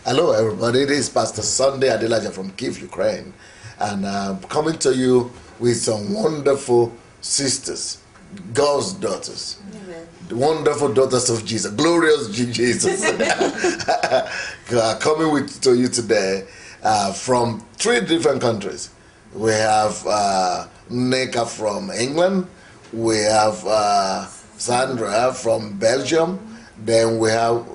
Hello, everybody. This is Pastor Sandey Adelaja from Kiev, Ukraine, and I'm coming to you with some wonderful sisters, God's daughters, Amen. the wonderful daughters of Jesus, glorious Jesus, coming to you today from 3 different countries. We have Neka from England, we have Sandra from Belgium, then we have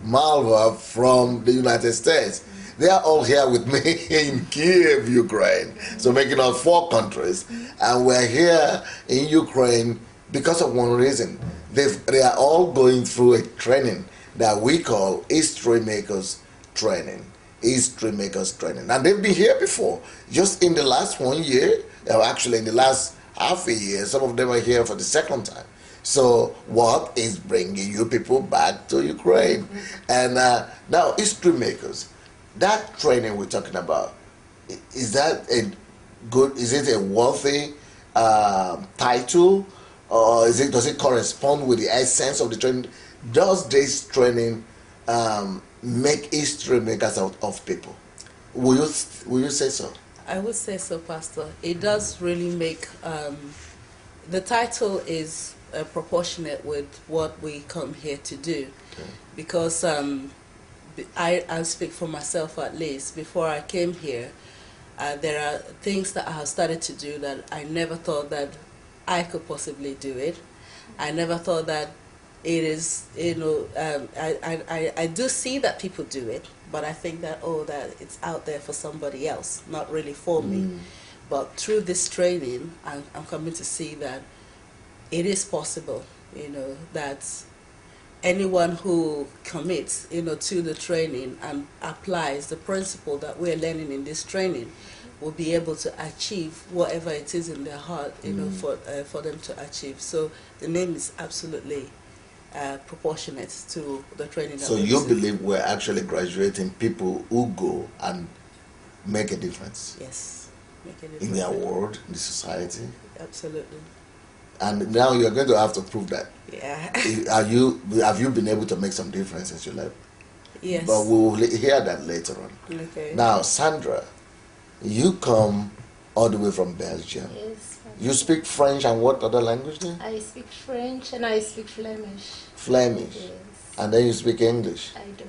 Marva from the United States. They are all here with me in Kiev, Ukraine. So making us 4 countries. And we're here in Ukraine because of one reason. They are all going through a training that we call History Makers Training. History Makers Training. And they've been here before. Just in the last 1 year, actually in the last half a year, some of them are here for the second time. So what is bringing you people back to Ukraine? And now, History Makers, that training we're talking about, is that a good, is it a worthy title, or does it correspond with the essence of the training? Does this training make history makers out of people? Will you say so? I would say so, Pastor. It does really make, the title is proportionate with what we come here to do. Okay. Because I'll speak for myself at least. Before I came here, there are things that I have started to do that I never thought that I could possibly do it. I never thought that it is, I do see that people do it, but I think that, that it's out there for somebody else, not really for me. But through this training, I'm coming to see that it is possible, that anyone who commits, to the training and applies the principle that we're learning in this training will be able to achieve whatever it is in their heart, for them to achieve. So the name is absolutely proportionate to the training. So you believe we're actually graduating people who go and make a difference? Yes, make a difference in their world, in the society. Absolutely. And now you're going to have to prove that. Yeah. Have you been able to make some difference since you left? Yes. But we'll hear that later on. Okay. Now, Sandra, you come all the way from Belgium. Yes. You speak French and what other language then? I speak French and I speak Flemish. Flemish? Yes. And then you speak English? I do.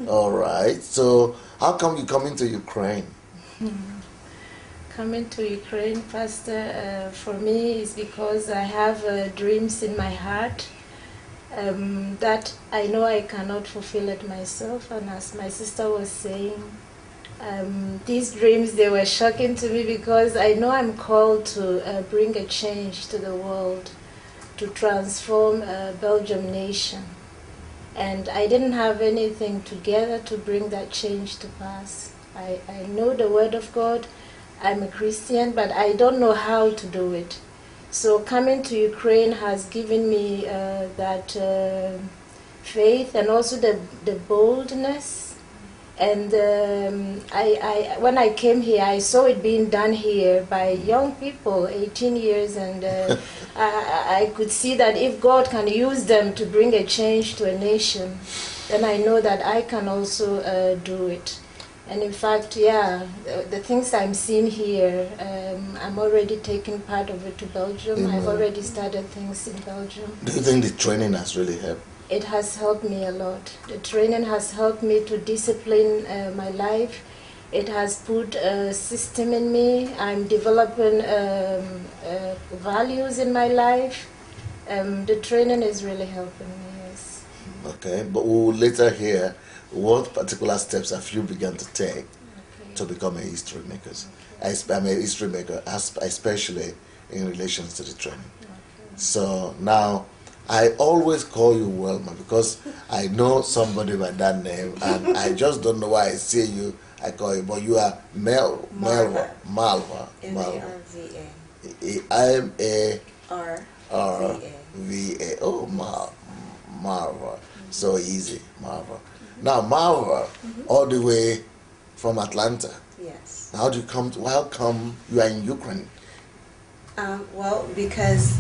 All right. So how come you come into Ukraine? Coming to Ukraine, Pastor, for me is because I have dreams in my heart that I know I cannot fulfill it myself. And as my sister was saying, these dreams, they were shocking to me because I know I'm called to bring a change to the world, to transform Belgium nation. And I didn't have anything together to bring that change to pass. I know the Word of God. I'm a Christian, but I don't know how to do it. So coming to Ukraine has given me that faith and also the boldness. And when I came here, I saw it being done here by young people, 18 years, and I could see that if God can use them to bring a change to a nation, then I know that I can also do it. And in fact, the things I'm seeing here, I'm already taking part of it to Belgium. I've already started things in Belgium. Do you think the training has really helped? It has helped me a lot. The training has helped me to discipline my life. It has put a system in me. I'm developing values in my life. The training is really helping me, yes. Okay, but we'll later hear what particular steps have you begun to take to become a history maker? I'm a history maker, especially in relation to the training. So now, I always call you Wilma because I know somebody by that name, and I just don't know why I say you, I call you, but you are Malva. M-A-R-V-A. Oh, Marva. So easy, Marva. Now, Marva, all the way from Atlanta. Yes. How come you are in Ukraine? Well, because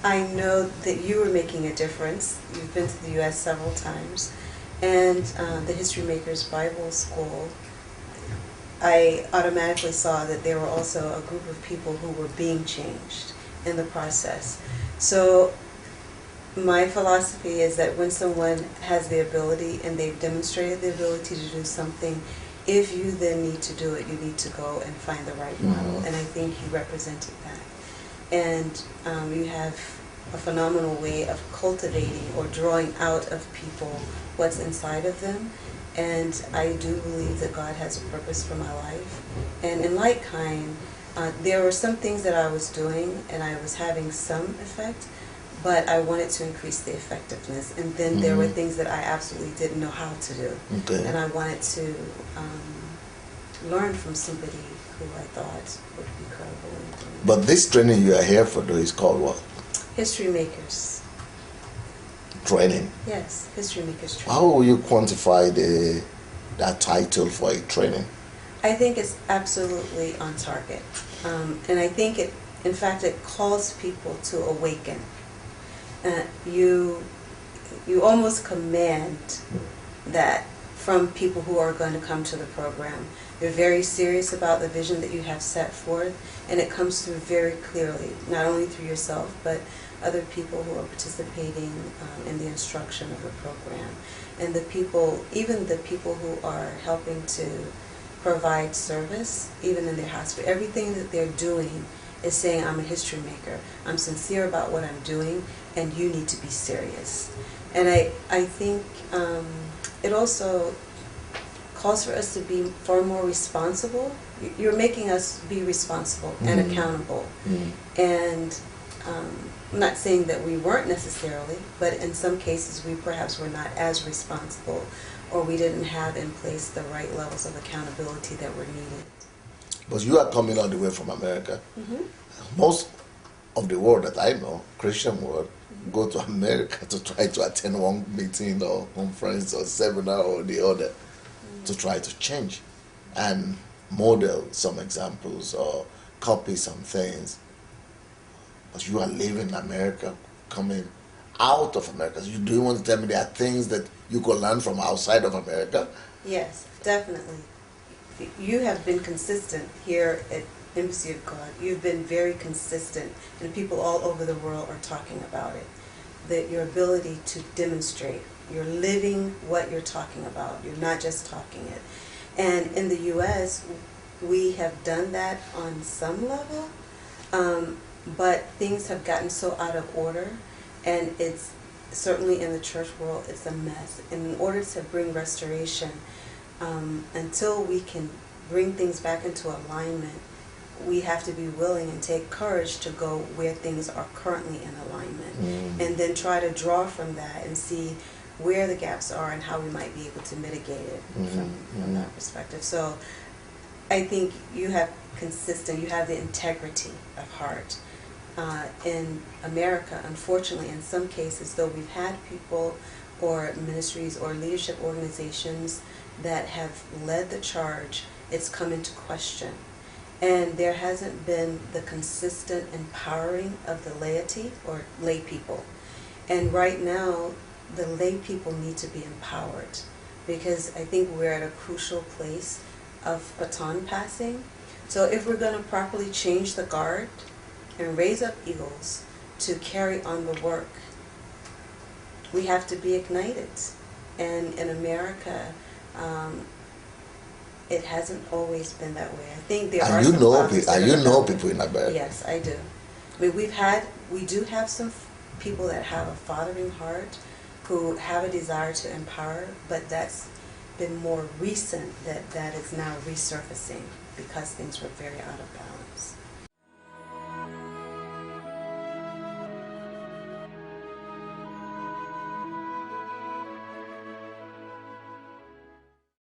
I know that you were making a difference. You've been to the U.S. several times. And the History Makers Bible School, I automatically saw that there were also a group of people who were being changed in the process. So my philosophy is that when someone has the ability and they've demonstrated the ability to do something, if you then need to do it, you need to go and find the right model. And I think you represented that. And you have a phenomenal way of cultivating or drawing out of people what's inside of them. And I do believe that God has a purpose for my life. And in like kind, there were some things that I was doing and I was having some effect, but I wanted to increase the effectiveness. And then there were things that I absolutely didn't know how to do. Okay. And I wanted to learn from somebody who I thought would be credible in doing it. But this training you are here for though is called what? History Makers. Training. Yes, History Makers training. How will you quantify that title for a training? I think it's absolutely on target. And I think in fact, it calls people to awaken. You almost command that from people who are going to come to the program. You're very serious about the vision that you have set forth, and it comes through very clearly, not only through yourself, but other people who are participating in the instruction of the program. And the people, even the people who are helping to provide service, even in their hospital, everything that they're doing is saying, I'm a history maker. I'm sincere about what I'm doing, and you need to be serious. And I think it also calls for us to be far more responsible. You're making us be responsible and accountable. And I'm not saying that we weren't necessarily, but in some cases we perhaps were not as responsible, or we didn't have in place the right levels of accountability that were needed. But you are coming all the way from America. Most of the world that I know, Christian world, go to America to try to attend one meeting or conference or seminar or the other to try to change and model some examples or copy some things. But you are living in America, coming out of America. So do you want to tell me there are things that you could learn from outside of America? Yes, definitely. You have been consistent here at Embassy of God. You've been very consistent, and people all over the world are talking about it. That your ability to demonstrate, you're living what you're talking about. You're not just talking it. And in the U.S., we have done that on some level, but things have gotten so out of order, and it's certainly in the church world, it's a mess. And in order to bring restoration, until we can bring things back into alignment, we have to be willing and take courage to go where things are currently in alignment, and then try to draw from that and see where the gaps are and how we might be able to mitigate it from that perspective. So I think you have the integrity of heart. In America, unfortunately, in some cases, though we've had people or ministries or leadership organizations that have led the charge, it's come into question. And there hasn't been the consistent empowering of the laity or lay people. And right now, the lay people need to be empowered, because I think we're at a crucial place of baton passing. So if we're going to properly change the guard and raise up eagles to carry on the work, we have to be ignited. And in America, it hasn't always been that way. I think there are some people in America? Yes, I do. I mean, we do have some people that have a fathering heart, who have a desire to empower, but that's been more recent that is now resurfacing because things were very out of balance.